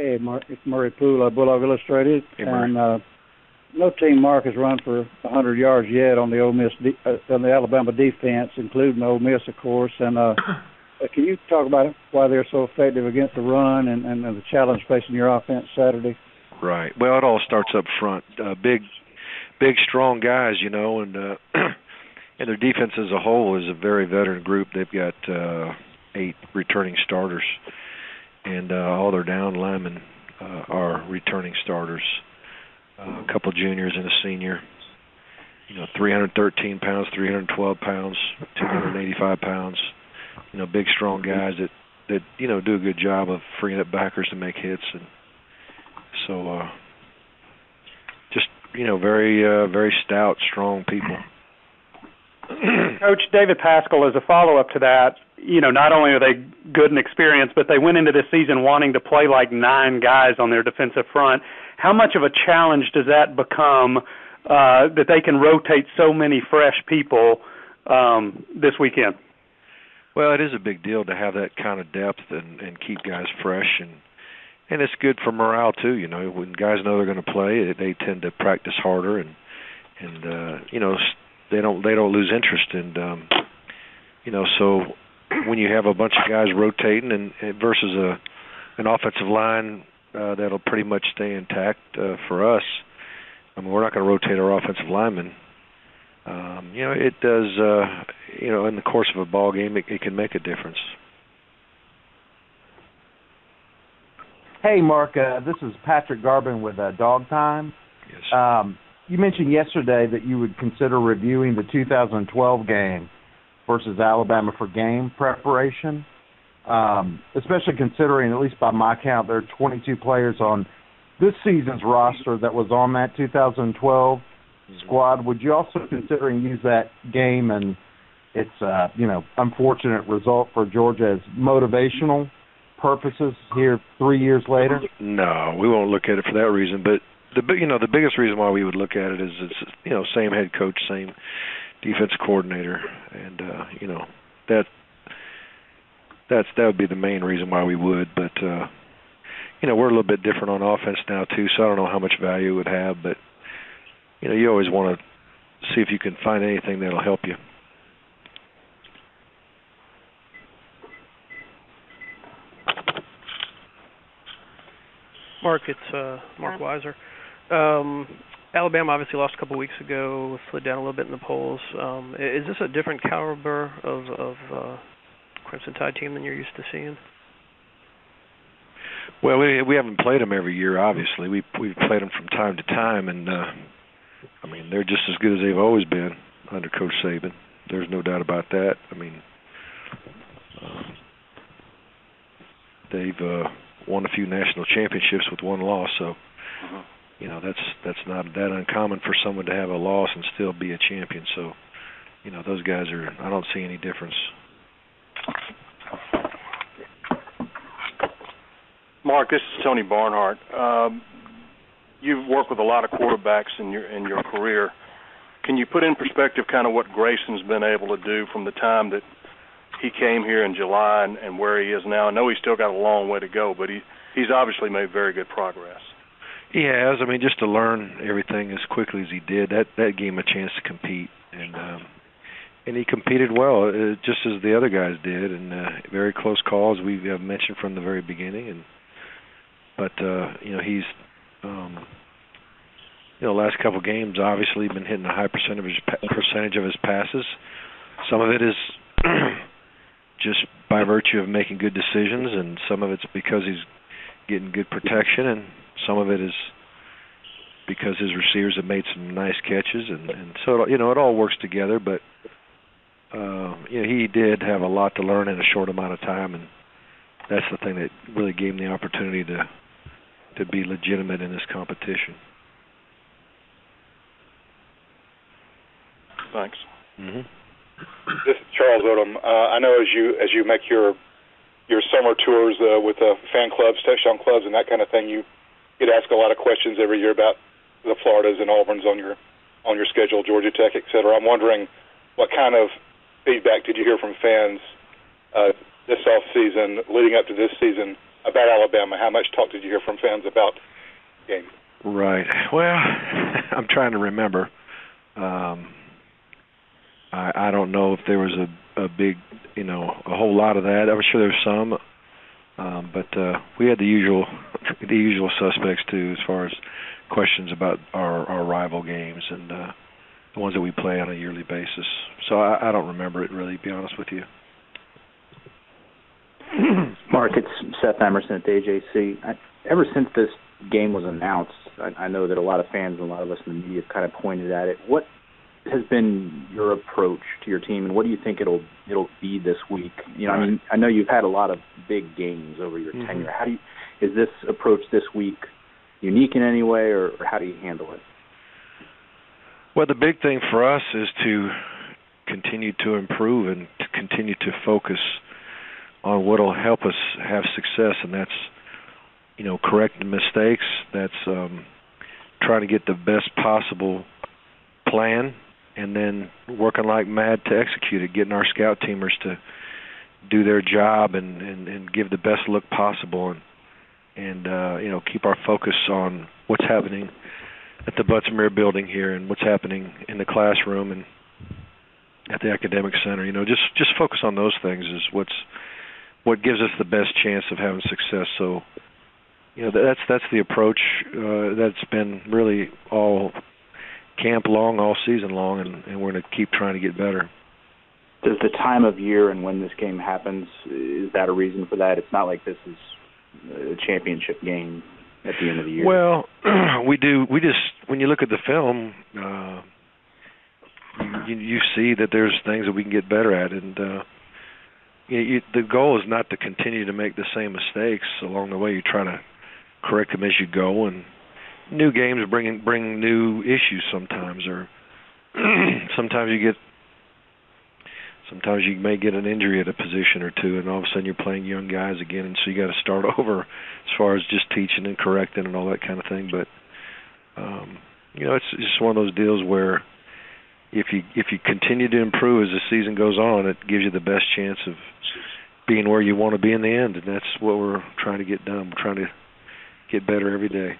Hey, Mark, it's Murray Poole, Bulldog Illustrated. Hey, Murray. And no team, Mark, has run for 100 yards yet on the on the Alabama defense, including Ole Miss, of course. And can you talk about why they're so effective against the run and the challenge facing your offense Saturday? Right. Well, it all starts up front. Big, strong guys, and and their defense as a whole is a very veteran group. They've got 8 returning starters, and all their down linemen are returning starters. A couple juniors and a senior. 313 pounds, 312 pounds, 285 pounds. Big, strong guys that do a good job of freeing up backers to make hits, and so just very, very stout, strong people. Coach, David Pascal, as a follow-up to that, not only are they good and experienced, but they went into this season wanting to play like 9 guys on their defensive front. How much of a challenge does that become that they can rotate so many fresh people this weekend? Well, it is a big deal to have that kind of depth and keep guys fresh, and it's good for morale too. When guys know they're going to play, they tend to practice harder, and they don't lose interest, and so when you have a bunch of guys rotating and versus an offensive line that'll pretty much stay intact for us. I mean, we're not going to rotate our offensive linemen. It does. In the course of a ball game, it can make a difference. Hey, Mark. This is Patrick Garvin with Dog Time. Yes. You mentioned yesterday that you would consider reviewing the 2012 game versus Alabama for game preparation, especially considering, at least by my count, there are 22 players on this season's roster that was on that 2012 squad. Would you also consider and use that game and its unfortunate result for Georgia as motivational purposes here 3 years later? No, we won't look at it for that reason. But the biggest reason why we would look at it is it's same head coach, same defense coordinator, and that would be the main reason why we would. But we're a little bit different on offense now too, so I don't know how much value it would have. But you always want to see if you can find anything that'll help you. Mark, it's Mark Weiser. Alabama obviously lost a couple weeks ago, slid down a little bit in the polls. Is this a different caliber of Crimson Tide team than you're used to seeing? Well, we haven't played them every year, obviously. We've played them from time to time, and they're just as good as they've always been under Coach Saban. There's no doubt about that. They've won a few national championships with one loss, so that's not that uncommon for someone to have a loss and still be a champion. So, those guys I don't see any difference. Mark, this is Tony Barnhart. You've worked with a lot of quarterbacks in your career. Can you put in perspective kind of what Grayson's been able to do from the time that he came here in July and where he is now? I know he's still got a long way to go, but he's obviously made very good progress. He has. Just to learn everything as quickly as he did, that gave him a chance to compete, and he competed well, just as the other guys did, and very close calls we have mentioned from the very beginning. But he's last couple of games obviously been hitting a high percentage of his passes. Some of it is just by virtue of making good decisions, and some of it's because he's getting good protection, and some of it is because his receivers have made some nice catches, and so it all works together. But he did have a lot to learn in a short amount of time, and that's the thing that really gave him the opportunity to be legitimate in this competition. Thanks. Mm-hmm. This is Charles Odom. I know as you make your summer tours with fan clubs, touchdown clubs, and that kind of thing, you get asked a lot of questions every year about the Floridas and Auburns on your schedule, Georgia Tech, et cetera. I'm wondering what kind of feedback did you hear from fans this off season, leading up to this season, about Alabama? How much talk did you hear from fans about the game? Right. Well, I'm trying to remember. I don't know if there was a big, a whole lot of that. I'm sure there was some, but we had the usual suspects too, as far as questions about our rival games and the ones that we play on a yearly basis. So I don't remember it really, to be honest with you. Mark, it's Seth Emerson at the AJC. Ever since this game was announced, I know that a lot of fans and a lot of us in the media have kind of pointed at it. What has been your approach to your team, and what do you think it'll be this week? I mean, I know you've had a lot of big games over your tenure. Is this approach this week unique in any way, or how do you handle it? Well, the big thing for us is to continue to improve and to continue to focus on what will help us have success, and that's correcting mistakes. That's trying to get the best possible plan, and then working like mad to execute it, getting our scout teamers to do their job and give the best look possible, and keep our focus on what's happening at the Butts-Mehre building here and what's happening in the classroom and at the academic center. Just focus on those things is what gives us the best chance of having success. So that's the approach that's been really all camp long, all season long, and we're going to keep trying to get better. Does the time of year and when this game happens, is that a reason for that? It's not like this is a championship game at the end of the year. Well, we do. We just, when you look at the film, you see that there's things that we can get better at, and the goal is not to continue to make the same mistakes along the way. You try to correct them as you go, and new games bring new issues sometimes, or sometimes you may get an injury at a position or two, and all of a sudden you're playing young guys again, and so you got to start over as far as just teaching and correcting and all that kind of thing. But it's just one of those deals where if you continue to improve as the season goes on, it gives you the best chance of being where you want to be in the end, and that's what we're trying to get done. We're trying to get better every day.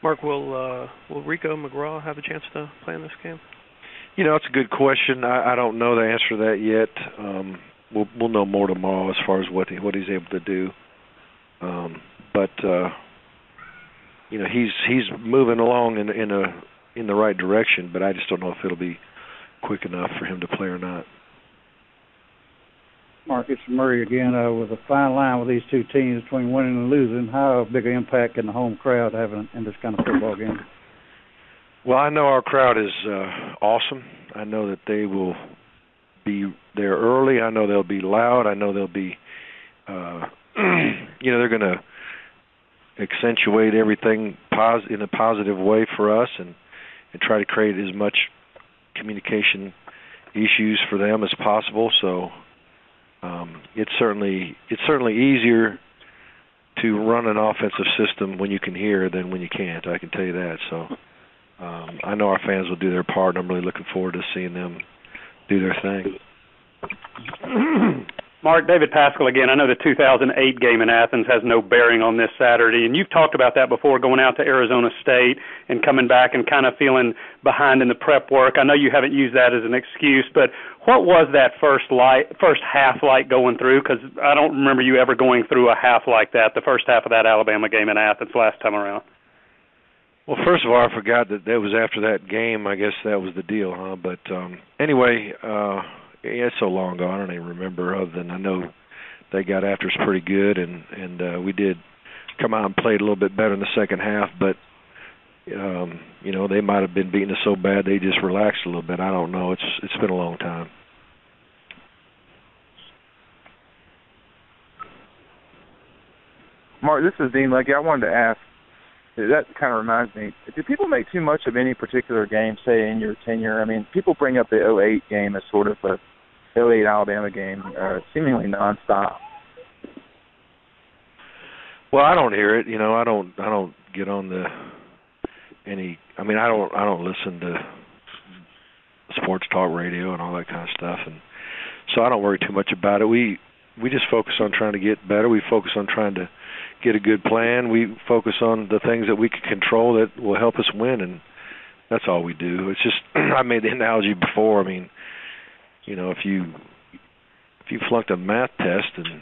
Mark, will Rico McGraw have a chance to play in this game? It's a good question. I don't know the answer to that yet. We'll know more tomorrow as far as what he's able to do. But he's moving along in the right direction. But I just don't know if it'll be quick enough for him to play or not. Mark, it's Murray again. With a fine line with these two teams between winning and losing, how big an impact can the home crowd have in this kind of football game? Well, I know our crowd is awesome. I know that they will be there early. I know they'll be loud. I know they'll be, they're going to accentuate everything in a positive way for us and try to create as much communication issues for them as possible. So it's certainly easier to run an offensive system when you can hear than when you can't. I can tell you that. So. I know our fans will do their part, and I'm really looking forward to seeing them do their thing. Mark, David Pascal again. I know the 2008 game in Athens has no bearing on this Saturday, and you've talked about that before, going out to Arizona State and coming back and kind of feeling behind in the prep work. I know you haven't used that as an excuse, but what was that first half like going through? Because I don't remember you ever going through a half like that, the first half of that Alabama game in Athens last time around. Well, first of all, I forgot that was after that game. I guess that was the deal, huh? But anyway, it's so long ago, I don't even remember, other than I know they got after us pretty good, and we did come out and played a little bit better in the second half, but, they might have been beating us so bad they just relaxed a little bit. I don't know. It's been a long time. Mark, this is Dean Legge. I wanted to ask, that kind of reminds me, do people make too much of any particular game, say, in your tenure? I mean, people bring up the 2008 game as sort of a 2008 Alabama game, seemingly nonstop. Well, I don't hear it. I don't get on I don't listen to sports talk radio and all that kind of stuff, and so I don't worry too much about it. We we just focus on trying to get better. We focus on trying to get a good plan. We focus on the things that we can control that will help us win, and that's all we do. It's just I made the analogy before. I mean, if you flunked a math test and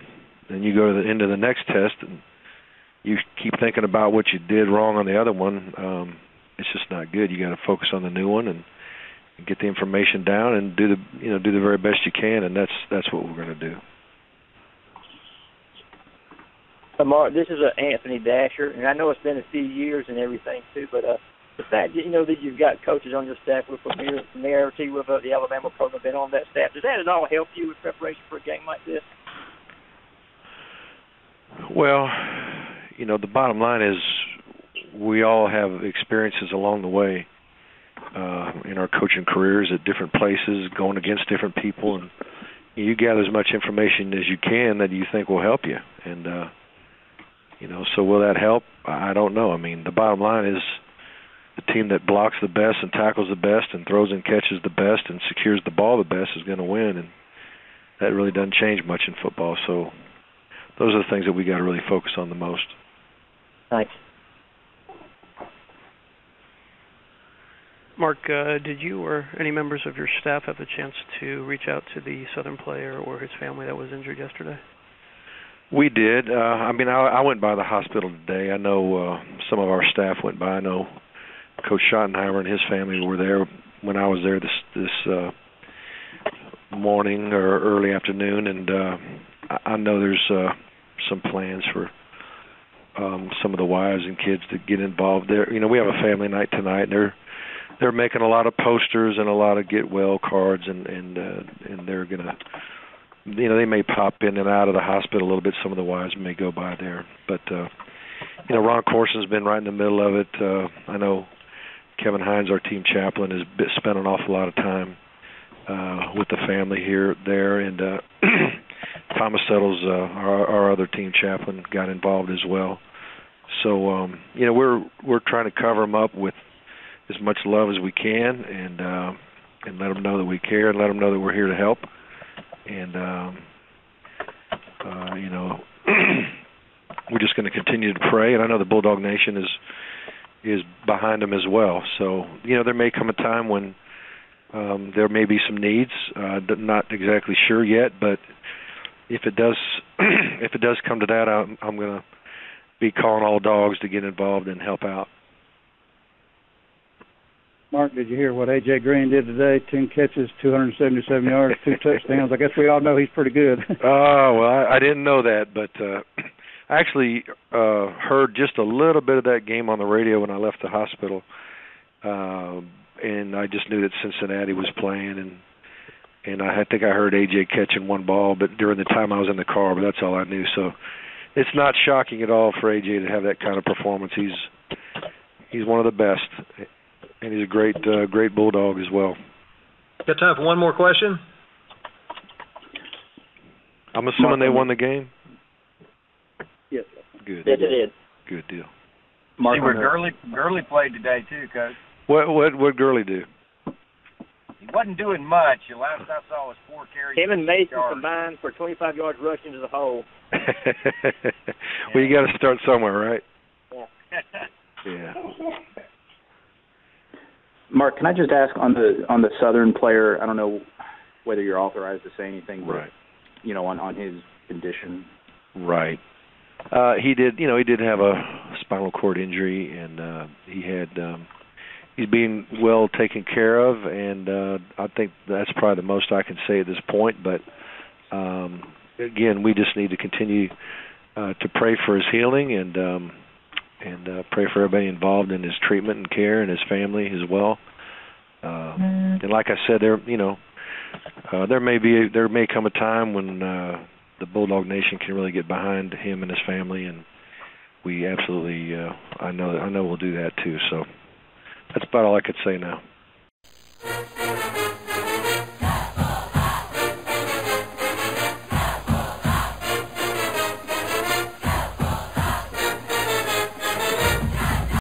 then you go to the end of the next test and you keep thinking about what you did wrong on the other one, it's just not good. You got to focus on the new one and get the information down and do the very best you can, and that's what we're going to do. Mark, this is Anthony Dasher, and I know it's been a few years and everything too, but the fact that that you've got coaches on your staff with familiarity with the Alabama program, been on that staff, does that at all help you with preparation for a game like this? Well, the bottom line is we all have experiences along the way in our coaching careers at different places, going against different people, and you gather as much information as you can that you think will help you. And so will that help? I don't know. I mean, the bottom line is the team that blocks the best and tackles the best and throws and catches the best and secures the ball the best is going to win, and that really doesn't change much in football. So those are the things that we got to really focus on the most. Thanks. Mark, did you or any members of your staff have the chance to reach out to the Southern player or his family that was injured yesterday? We did. I went by the hospital today. I know some of our staff went by. I know Coach Schottenheimer and his family were there when I was there this morning or early afternoon, and I know there's some plans for some of the wives and kids to get involved there. We have a family night tonight, and they're making a lot of posters and a lot of get well cards, and they're gonna, they may pop in and out of the hospital a little bit. Some of the wives may go by there, but Ron Corson's been right in the middle of it. I know Kevin Hines, our team chaplain, has spent an awful lot of time with the family there, and Thomas Settles, our other team chaplain, got involved as well. So we're trying to cover them up with as much love as we can, and let them know that we care, and let them know that we're here to help. And we're just going to continue to pray. And I know the Bulldog Nation is behind them as well. So there may come a time when there may be some needs. Not exactly sure yet, but if it does come to that, I'm going to be calling all dogs to get involved and help out. Mark, did you hear what A.J. Green did today? 10 catches, 277 yards, 2 touchdowns. I guess we all know he's pretty good. Oh, well, I didn't know that, but I actually heard just a little bit of that game on the radio when I left the hospital, and I just knew that Cincinnati was playing, and I think I heard A.J. catching one ball, but during the time I was in the car, but that's all I knew. So it's not shocking at all for A.J. to have that kind of performance. He's one of the best. And he's a great Bulldog as well. Got time for one more question? I'm assuming they won the game? Yes. Good. Yes, it is. Good deal. See where Gurley played today, too, Coach. What Gurley do? He wasn't doing much. The last I saw was 4 carries. Him and Mason combined for 25 yards rushing into the hole. Well, you got to start somewhere, right? Yeah. Yeah. Mark, can I just ask on the Southern player? I don't know whether you're authorized to say anything, but, right. On his condition. Right. He did have a spinal cord injury, and he's being well taken care of, and I think that's probably the most I can say at this point. But again, we just need to continue to pray for his healing and pray for everybody involved in his treatment and care and his family as well. And like I said, there may come a time when the Bulldog Nation can really get behind him and his family, and we absolutely I know we'll do that too. So that's about all I could say now.